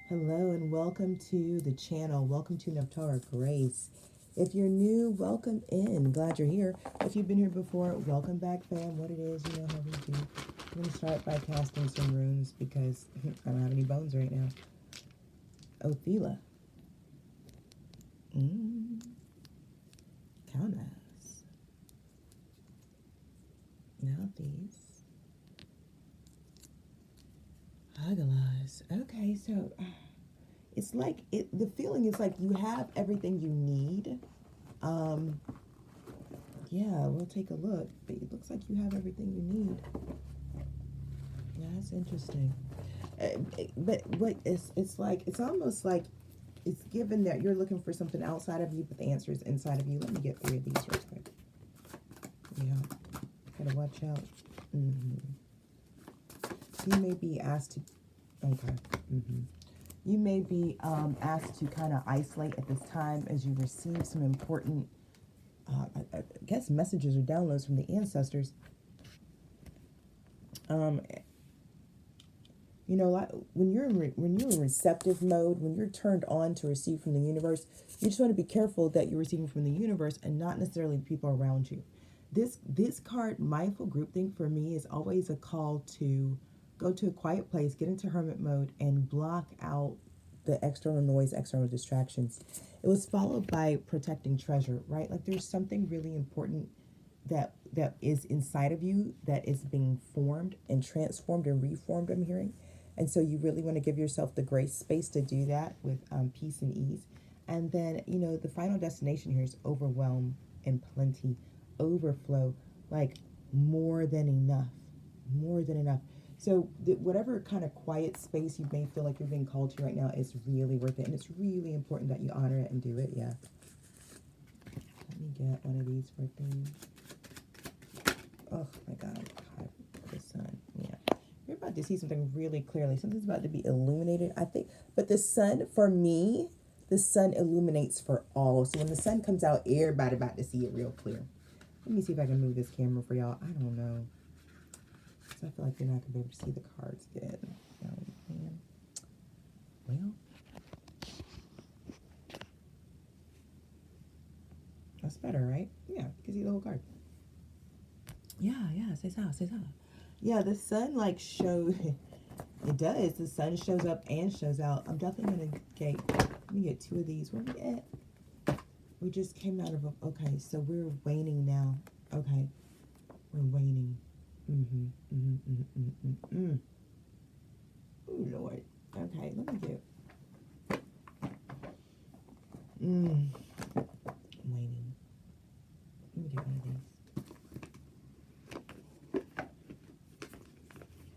Hello and welcome to the channel. Welcome to Nephtara Grace. If you're new, welcome in. Glad you're here. If you've been here before, welcome back, fam. What it is, you know how we do. I'm going to start by casting some runes because I don't have any bones right now. Othila. Kaunas. Now these. Hagalaz. Okay, so it's like the feeling is like you have everything you need. Yeah, we'll take a look, but it looks like you have everything you need. Yeah, that's interesting. But what it's like, it's almost like it's given that you're looking for something outside of you, but the answer is inside of you. Let me get 3 of these real quick. Yeah, gotta watch out. You may be asked to, okay. You may be asked to kind of isolate at this time as you receive some important, I guess, messages or downloads from the ancestors. You know, like when you're in receptive mode, when you're turned on to receive from the universe, you just want to be careful that you're receiving from the universe and not necessarily the people around you. This card, mindful groupthink, for me is always a call to go to a quiet place, get into hermit mode, and block out the external noise, external distractions. It was followed by protecting treasure, right? Like there's something really important that is inside of you that is being formed and transformed and reformed, I'm hearing. And so you really want to give yourself the grace space to do that with peace and ease. And then, you know, the final destination here is overwhelm and plenty, overflow, like more than enough, more than enough. So whatever kind of quiet space you may feel like you're being called to right now is really worth it. And it's really important that you honor it and do it. Yeah. Let me get one of these for theme. Oh my God. The sun. Yeah. You're about to see something really clearly. Something's about to be illuminated, I think. But the sun, for me, the sun illuminates for all. So when the sun comes out, everybody about to see it real clear. Let me see if I can move this camera for y'all. I don't know. So I feel like you're not going to be able to see the cards good. Oh, man. Well. That's better, right? Yeah, you can see the whole card. Yeah, say so. Yeah, the sun like shows, it does. The sun shows up and shows out. I'm definitely going to get, let me get 2 of these. Where we at? We just came out of, okay, so we're waning now. Okay, we're waning. Oh, Lord. Okay, let me get, waning. Let me get one of these.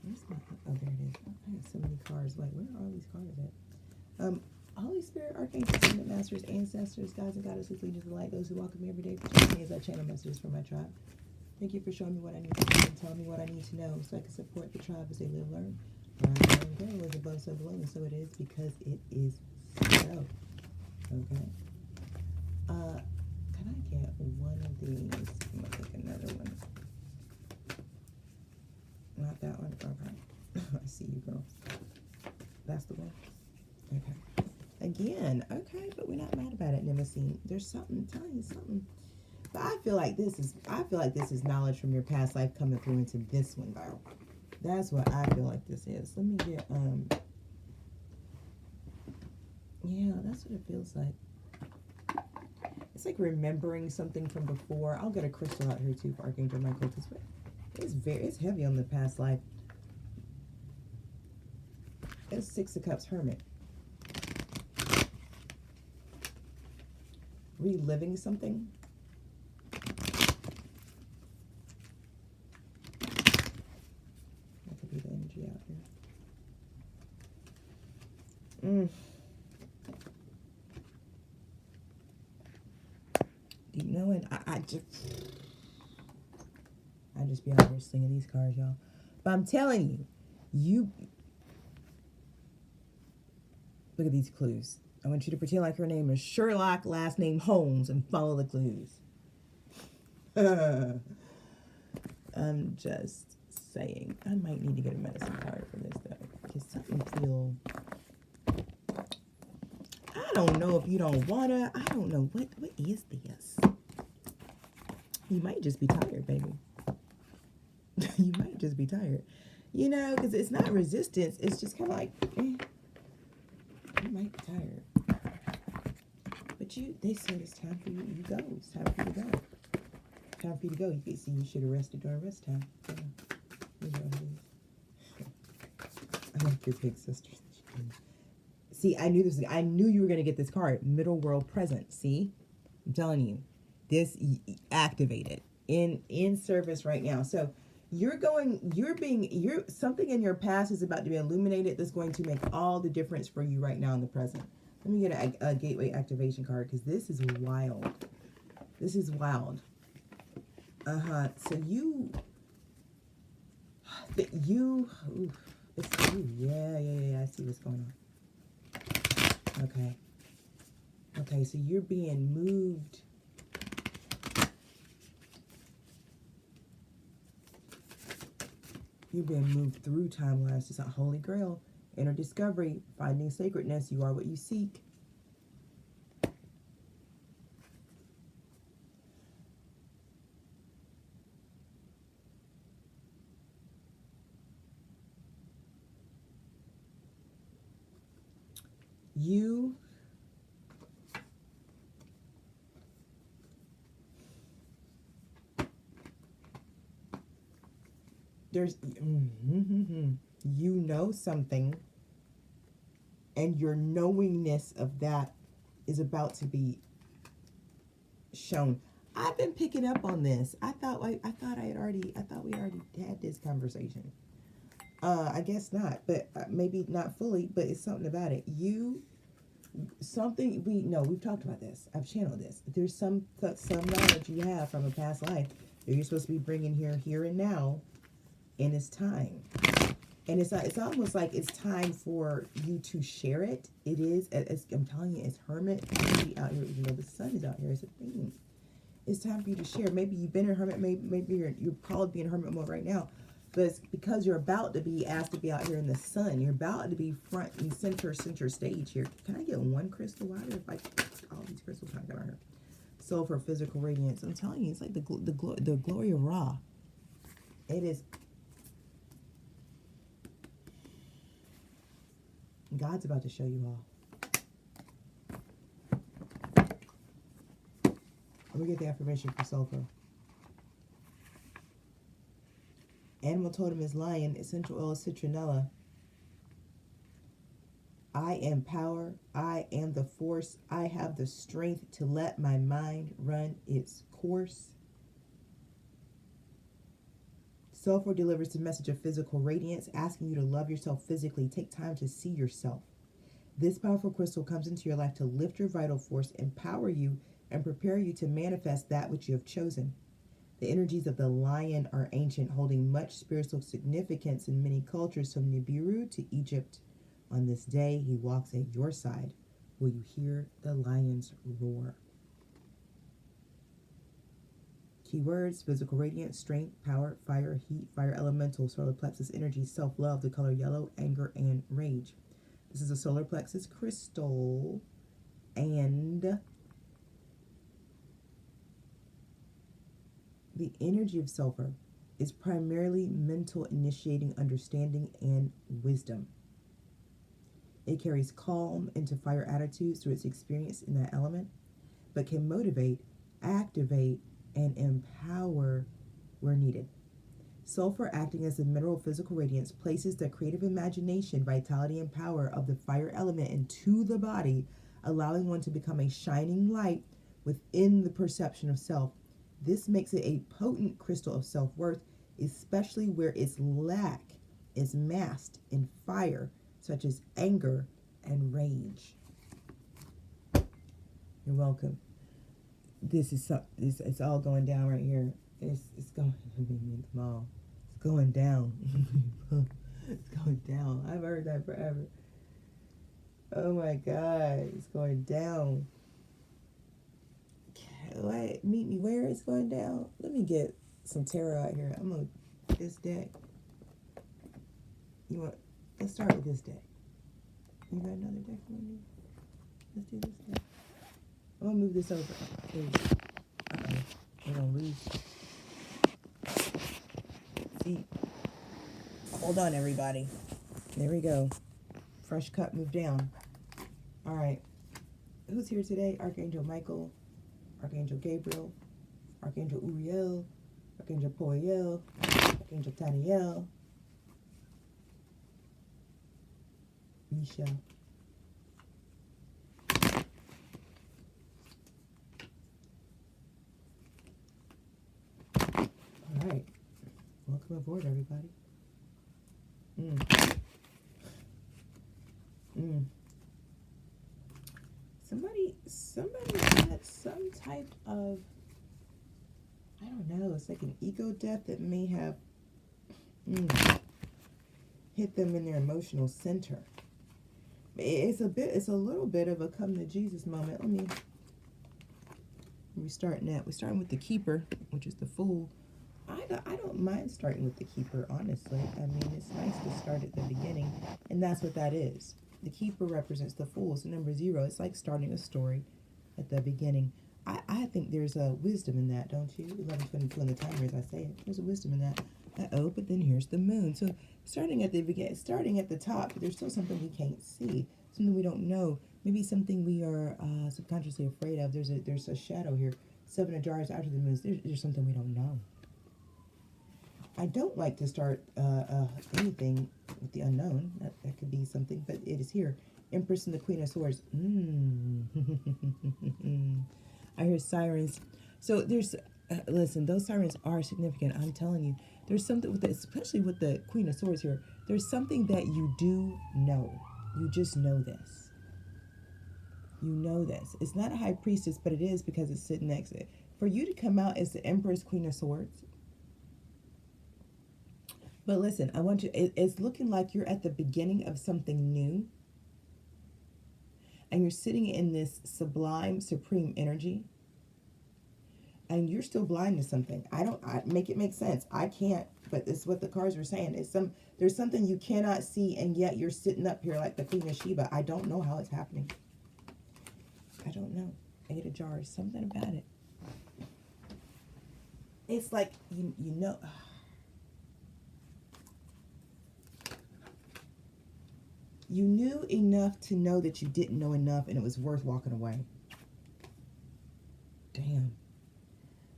Where's my, oh, there it is. I have so many cards. Like, where are all these cards at? Holy Spirit, archangels, ascended masters, ancestors, gods and goddesses, legions of light, those who walk with me every day, protect me as I channel messages for my tribe. Thank you for showing me what I need to know and telling me what I need to know so I can support the tribe as they live, learn, rise, and grow, as above, so below, and so it is because it is so. Okay. Can I get one of these? I'm gonna take another one. Not that one. Okay. I see you, girl. That's the one. Okay. Again. Okay, but we're not mad about it, Nemesis. There's something, telling you something. But I feel like this is knowledge from your past life coming through into this one, girl. That's what I feel like this is. Let me get yeah, that's what it feels like. It's like remembering something from before. I'll get a crystal out here too for Archangel Michael because it's heavy on the past life. It's 6 of Cups, Hermit. Reliving something. That could be the energy out here. Deep knowing. I just be out here slinging these cards, y'all. But I'm telling you, look at these clues. I want you to pretend like your name is Sherlock, last name Holmes, and follow the clues. I'm just saying. I might need to get a medicine card for this, though. Because something feel I don't know if you don't wanna. I don't know what is this. You might just be tired, baby. You might just be tired. You know, because it's not resistance. It's just kind of like, you might be tired. But they said it's time for you to go. It's time for you to go. Time for you to go. You can see you should have rested during rest time. So, I like your big sisters. See, I knew this. I knew you were going to get this card. Middle world present. See? I'm telling you. This activated in service right now. So something in your past is about to be illuminated that's going to make all the difference for you right now in the present. Let me get a gateway activation card because this is wild. This is wild. So you, yeah, I see what's going on. Okay, so you're being moved. You're being moved through timelines. It's a holy grail. Inner discovery, finding sacredness. You are what you seek. You know something, and your knowingness of that is about to be shown. I've been picking up on this. I thought we already had this conversation. I guess not, but maybe not fully, but it's something about it. We've talked about this. I've channeled this. There's some knowledge you have from a past life that you're supposed to be bringing here and now, and it's time. And it's almost like it's time for you to share it. It is. I'm telling you, it's hermit energy out here, even though the sun is out here. It's a theme. It's time for you to share. Maybe you've been in hermit. Maybe you're probably in hermit mode right now. But it's because you're about to be asked to be out here in the sun. You're about to be front and center stage here. Can I get one crystal out here? Like all these crystals kind of out here. So for physical radiance, I'm telling you, it's like the glory of Ra. It is. God's about to show you all. Let me get the affirmation for sulfur. Animal totem is lion. Essential oil is citronella. I am power. I am the force. I have the strength to let my mind run its course. Sulfur delivers the message of physical radiance, asking you to love yourself physically. Take time to see yourself. This powerful crystal comes into your life to lift your vital force, empower you, and prepare you to manifest that which you have chosen. The energies of the lion are ancient, holding much spiritual significance in many cultures, from Nibiru to Egypt. On this day, he walks at your side. Will you hear the lion's roar? Keywords: physical radiance, strength, power, fire, heat, fire elemental, solar plexus energy, self-love, the color yellow, anger, and rage. This is a solar plexus crystal, and the energy of sulfur is primarily mental, initiating understanding and wisdom. It carries calm into fire attitudes through its experience in that element, but can motivate, activate, and empower where needed. Sulfur, acting as a mineral of physical radiance, places the creative imagination, vitality, and power of the fire element into the body, allowing one to become a shining light within the perception of self. This makes it a potent crystal of self-worth, especially where its lack is masked in fire, such as anger and rage. You're welcome. It's all going down right here. It's going down. It's going down. I've heard that forever. Oh my God, it's going down. Wait, meet me where it's going down. Let me get some tarot out here. I'm gonna this deck. Let's start with this deck. You got another deck for me? Let's do this again. I'm gonna move this over. We're gonna lose. See, hold on, everybody. There we go. Fresh cut, move down. All right. Who's here today? Archangel Michael, Archangel Gabriel, Archangel Uriel, Archangel Poiel, Archangel Taniel, Michelle. All right. Welcome aboard, everybody. Somebody had some type of, I don't know, it's like an ego death that may have hit them in their emotional center. It's a little bit of a come to Jesus moment. We're starting that. We're starting with the keeper, which is the fool. I don't mind starting with the keeper, honestly. I mean, it's nice to start at the beginning, and that's what that is. The keeper represents the fool. So number 0, it's like starting a story at the beginning. I think there's a wisdom in that, don't you? 11:22 on the timer as I say it. There's a wisdom in that. But then here's the moon. So starting at the beginning, starting at the top, there's still something we can't see, something we don't know. Maybe something we are subconsciously afraid of. There's a shadow here. 7 of Jars after the moon. There's something we don't know. I don't like to start anything with the unknown. That could be something, but it is here. Empress and the Queen of Swords. I hear sirens. So there's, listen, those sirens are significant. I'm telling you. There's something with especially with the Queen of Swords here. There's something that you do know. You just know this. You know this. It's not a high priestess, but it is because it's sitting next to it. For you to come out as the Empress, Queen of Swords. But listen, I want you, it's looking like you're at the beginning of something new. And you're sitting in this sublime, supreme energy. And you're still blind to something. I make it make sense. I can't, but it's what the cards are saying. There's something you cannot see, and yet you're sitting up here like the Queen of Sheba. I don't know how it's happening. I don't know. 8 of Jars, something about it. It's like, you know... You knew enough to know that you didn't know enough, and it was worth walking away. Damn.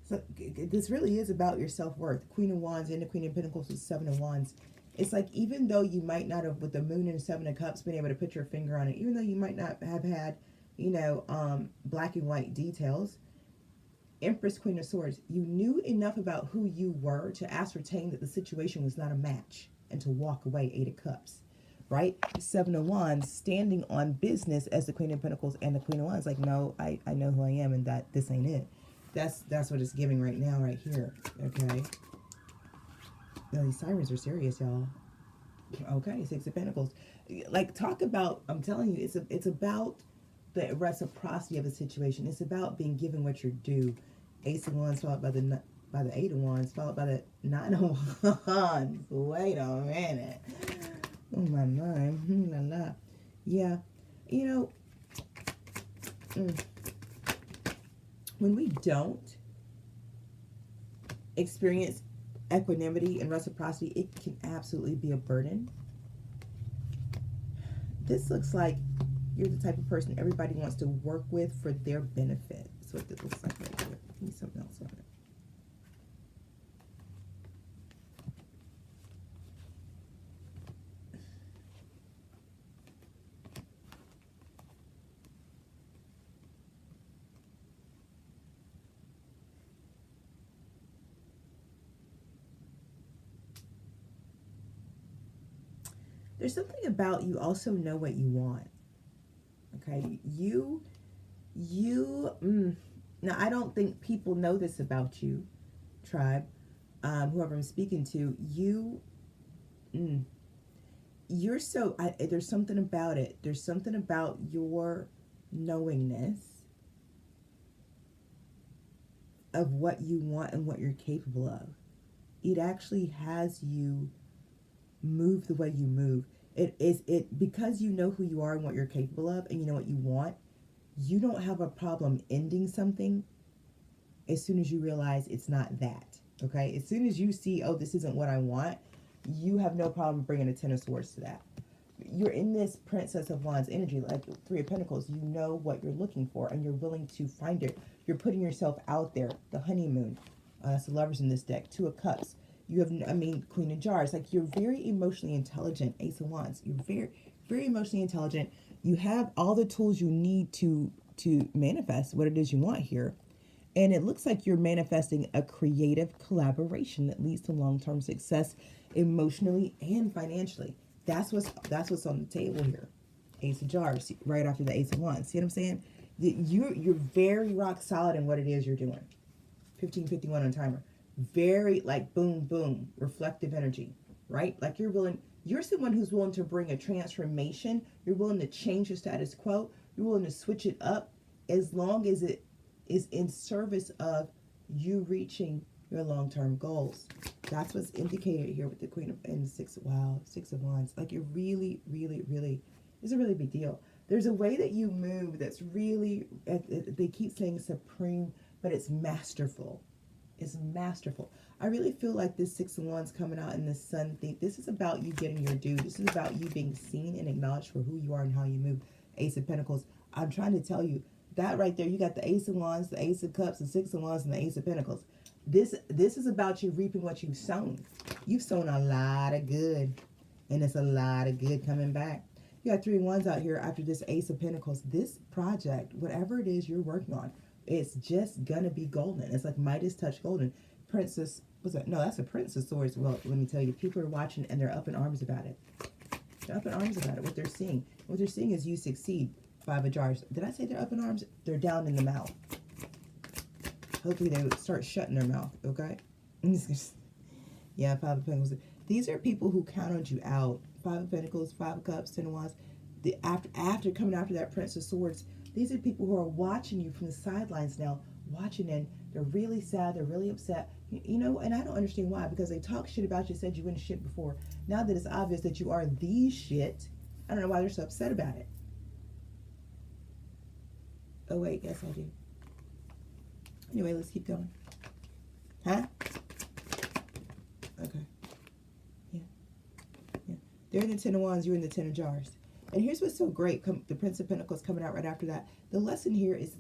So this really is about your self-worth. Queen of Wands and the Queen of Pentacles with 7 of Wands. It's like, even though you might not have, with the Moon and 7 of Cups, been able to put your finger on it, even though you might not have had, black and white details, Empress, Queen of Swords, you knew enough about who you were to ascertain that the situation was not a match and to walk away. 8 of Cups. Right? 7 of Wands, standing on business as the Queen of Pentacles and the Queen of Wands. Like, no, I know who I am, and that this ain't it. That's what it's giving right now, right here. Okay? No, these sirens are serious, y'all. Okay, 6 of Pentacles. Like, talk about, I'm telling you, it's about the reciprocity of the situation. It's about being given what you're due. Ace of Wands followed by the 8 of Wands, followed by the 9 of Wands. Wait a minute. Oh, my mind. La la. Yeah. When we don't experience equanimity and reciprocity, it can absolutely be a burden. This looks like you're the type of person everybody wants to work with for their benefit. That's what this looks like right here. Give me something else on it. There's something about you also know what you want. Okay, now I don't think people know this about you, tribe, whoever I'm speaking to. You're so, there's something about it. There's something about your knowingness of what you want and what you're capable of. It actually has you move the way you move. It because you know who you are and what you're capable of, and you know what you want. You don't have a problem ending something as soon as you realize it's not that. Okay? As soon as you see, oh, this isn't what I want, you have no problem bringing a Ten of Swords to that. You're in this Princess of Wands energy, like Three of Pentacles. You know what you're looking for, and you're willing to find it. You're putting yourself out there. The honeymoon. That's the Lovers in this deck. Two of Cups. You have, Queen of Jars. Like, you're very emotionally intelligent. Ace of Wands. You're very, very emotionally intelligent. You have all the tools you need to manifest what it is you want here. And it looks like you're manifesting a creative collaboration that leads to long-term success emotionally and financially. That's what's on the table here. Ace of Jars, right after the Ace of Wands. See what I'm saying? You're very rock solid in what it is you're doing. 1551 on timer. Very like boom, boom, reflective energy, right? Like you're someone who's willing to bring a transformation. You're willing to change the status quo. You're willing to switch it up as long as it is in service of you reaching your long-term goals. That's what's indicated here with the Queen of and Six of Wands. Like, you're really, really, really, it's a really big deal. There's a way that you move that's really, they keep saying supreme, but it's masterful. It's masterful. I really feel like this Six of Wands coming out in the Sun thing, this is about you getting your due. This is about you being seen and acknowledged for who you are and how you move. Ace of Pentacles. I'm trying to tell you, that right there, you got the Ace of Wands, the Ace of Cups, the Six of Wands, and the Ace of Pentacles. This is about you reaping what you've sown. You've sown a lot of good, and it's a lot of good coming back. You got Three of Wands out here after this Ace of Pentacles. This project, whatever it is you're working on, it's just gonna be golden. It's like Midas touch golden. Princess, what's that? No, that's a Prince of Swords. Well, let me tell you, people are watching and they're up in arms about it. They're up in arms about it. What they're seeing is you succeed. Five of Jars. Did I say they're up in arms? They're down in the mouth. Hopefully they would start shutting their mouth, okay? Yeah, Five of Pentacles. These are people who counted you out. Five of Pentacles, Five of Cups, Ten of Wands. After coming after that Prince of Swords, these are people who are watching you from the sidelines now, watching, and they're really sad, they're really upset. You know, and I don't understand why, because they talk shit about you, said you wouldn't shit before. Now that it's obvious that you are the shit, I don't know why they're so upset about it. Oh, wait, yes, I do. Anyway, let's keep going. Huh? Okay. Yeah. Yeah. They're in the Ten of Wands, you're in the Ten of Jars. And here's what's so great. The Prince of Pentacles coming out right after that. The lesson here is,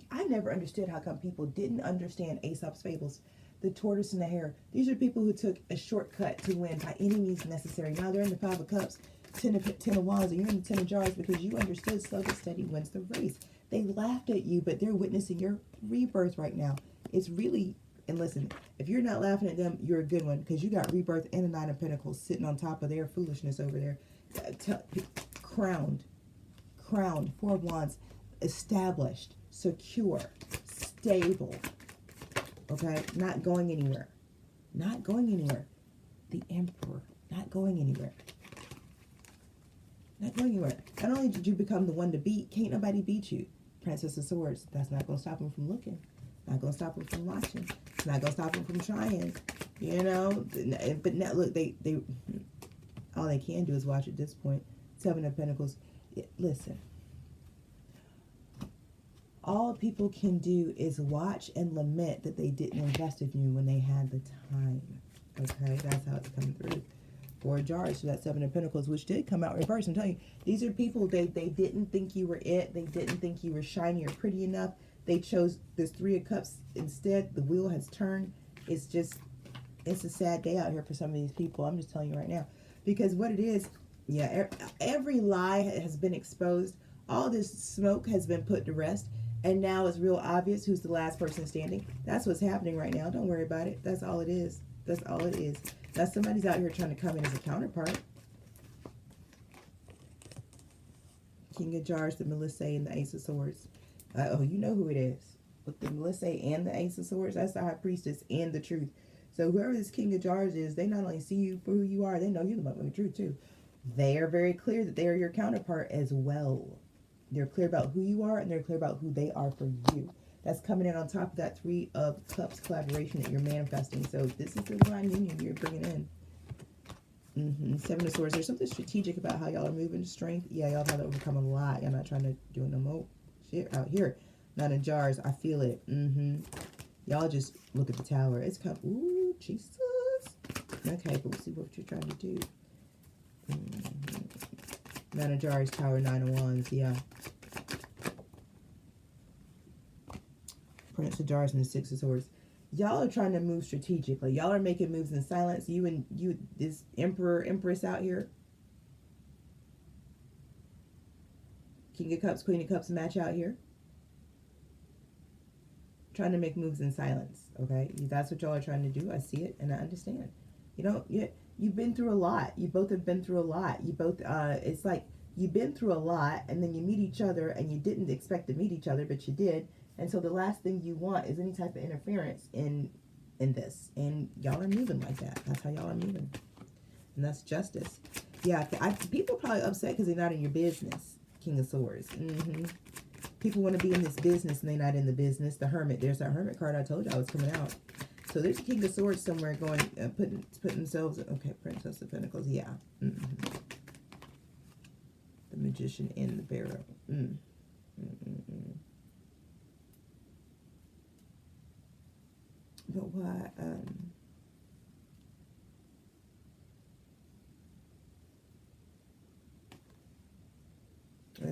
I never understood how come people didn't understand Aesop's fables. The tortoise and the hare. These are people who took a shortcut to win by any means necessary. Now they're in the Five of Cups, Ten of Wands, and you're in the Ten of Jars because you understood slow but steady wins the race. They laughed at you, but they're witnessing your rebirth right now. It's really, and listen, if you're not laughing at them, you're a good one, because you got rebirth and a Nine of Pentacles sitting on top of their foolishness over there. Crowned, Four of Wands, established, secure, stable, okay? Not going anywhere. Not going anywhere. The Emperor, not going anywhere. Not going anywhere. Not only did you become the one to beat, can't nobody beat you. Princess of Swords, that's not going to stop him from looking. Not going to stop him from watching. It's not going to stop him from trying. You know? But now, look, they all they can do is watch at this point. Seven of Pentacles. Listen. All people can do is watch and lament that they didn't invest in you when they had the time. Okay? That's how it's coming through. Four of Jars, so that's Seven of Pentacles, which did come out reverse. I'm telling you, these are people, they didn't think you were it. They didn't think you were shiny or pretty enough. They chose this Three of Cups instead. The wheel has turned. It's a sad day out here for some of these people. I'm just telling you right now. Because what it is, yeah, every lie has been exposed. All this smoke has been put to rest. And now it's real obvious who's the last person standing. That's what's happening right now. Don't worry about it. That's all it is. That's all it is. Now somebody's out here trying to come in as a counterpart. King of Jars, the Melissa, and the Ace of Swords. Oh, you know who it is. With the Melissa and the Ace of Swords, that's the High Priestess and the Truth. So whoever this King of Jars is, they not only see you for who you are, they know you're the moment of truth too. They are very clear that they are your counterpart as well. They're clear about who you are, and they're clear about who they are for you. That's coming in on top of that Three of Cups collaboration that you're manifesting. So this is the divine union you're bringing in. Seven of Swords. There's something strategic about how y'all are moving. Strength. Yeah, y'all have to overcome a lot. Y'all not trying to do it no more. shit out here. Nine of Jars. I feel it. Y'all just look at the Tower. It's come. Ooh, Jesus. Okay, but we'll see what you're trying to do. Nine of Jars, Tower, Nine of Wands. Yeah. Prince of Jars and the Six of Swords. Y'all are trying to move strategically. Y'all are making moves in silence. You, this Emperor, Empress out here. King of Cups, Queen of Cups match out here. Trying to make moves in silence, okay? That's what y'all are trying to do. I see it and I understand. You've been through a lot. You both have been through a lot. You both, it's like you've been through a lot and then you meet each other and you didn't expect to meet each other, but you did. And so the last thing you want is any type of interference in this. And y'all are moving like that. That's how y'all are moving. And that's justice. Yeah, people are probably upset because they're not in your business. King of Swords. People want to be in this business and they're not in the business. The Hermit. There's that Hermit card I told y'all was coming out. So there's a King of Swords somewhere going, putting themselves. Okay, Princess of Pentacles. Yeah. The Magician in the Barrel. But why?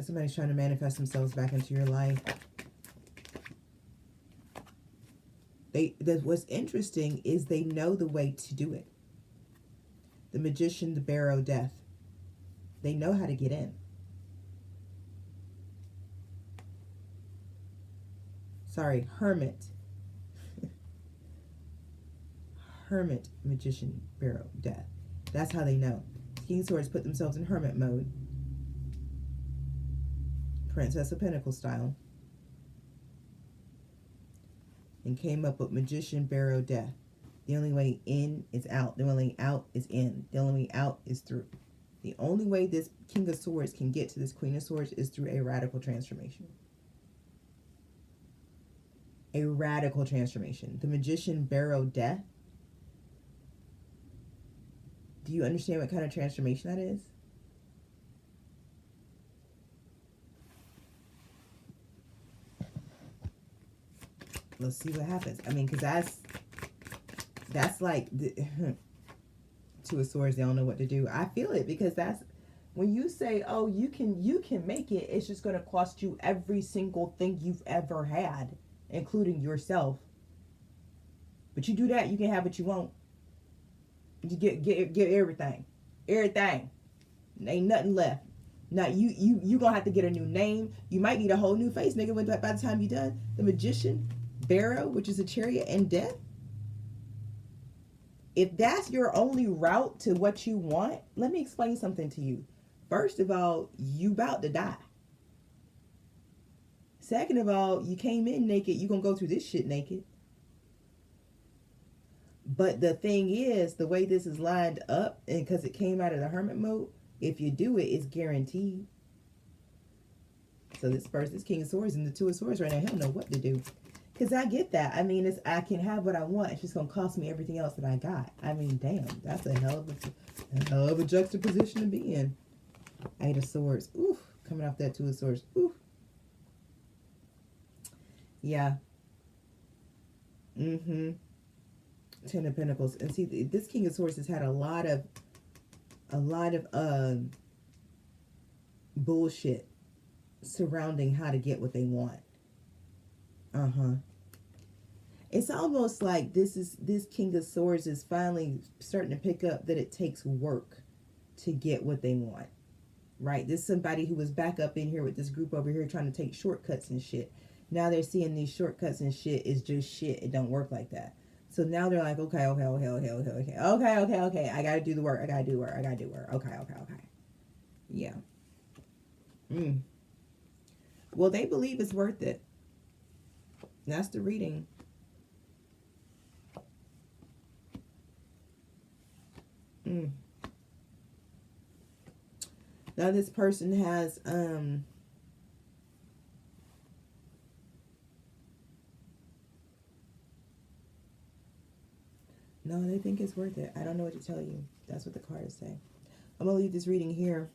Somebody's trying to manifest themselves back into your life. What's interesting is they know the way to do it. The Magician, the Barrow, Death. They know how to get in. Sorry, Hermit. Hermit, Magician, Barrow, Death. That's how they know. King of Swords put themselves in Hermit mode. Princess of Pentacles style. And came up with Magician, Barrow, Death. The only way in is out. The only way out is in. The only way out is through. The only way this King of Swords can get to this Queen of Swords is through a radical transformation. A radical transformation. The Magician, Barrow, Death. Do you understand what kind of transformation that is? Let's see what happens. I mean, because that's like the Two of Swords. They don't know what to do. I feel it, because that's when you say, "Oh, you can make it." It's just going to cost you every single thing you've ever had, including yourself. But you do that, you can have what you want. You get everything. Ain't nothing left. Now you gonna have to get a new name. You might need a whole new face, nigga. By the time you're done, the Magician, Barrow, which is a Chariot, and Death. If that's your only route to what you want, let me explain something to you. First of all, you about to die. Second of all, you came in naked. You gonna go through this shit naked. But the thing is, the way this is lined up, and because it came out of the Hermit mode, if you do it, it's guaranteed. So this King of Swords and the Two of Swords right now, he don't know what to do. Because I get that. I mean, I can have what I want. It's just going to cost me everything else that I got. I mean, damn, that's a hell of a juxtaposition to be in. Eight of Swords. Oof. Coming off that Two of Swords. Oof. Yeah. Ten of Pentacles. And see, this King of Swords has had a lot of bullshit surrounding how to get what they want. It's almost like this King of Swords is finally starting to pick up that it takes work to get what they want. Right? This is somebody who was back up in here with this group over here trying to take shortcuts and shit. Now they're seeing these shortcuts and shit is just shit. It don't work like that. So now they're like, okay. I gotta do the work. Okay. Yeah. Well, they believe it's worth it. That's the reading. Now this person has no, they think it's worth it. I don't know what to tell you. That's what the cards say. I'm gonna leave this reading here.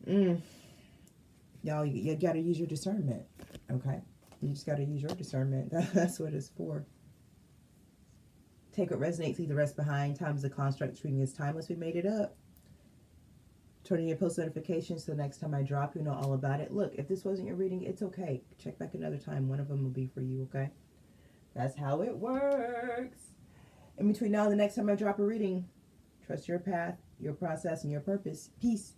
Y'all, you got to use your discernment. Okay? You just got to use your discernment. That's what it's for. Take what resonates, leave the rest behind. Time is a construct. Treating is timeless. We made it up. Turn on your post notifications so the next time I drop, you know all about it. Look, if this wasn't your reading, it's okay. Check back another time. One of them will be for you, okay? That's how it works. In between now and the next time I drop a reading, trust your path, your process, and your purpose. Peace.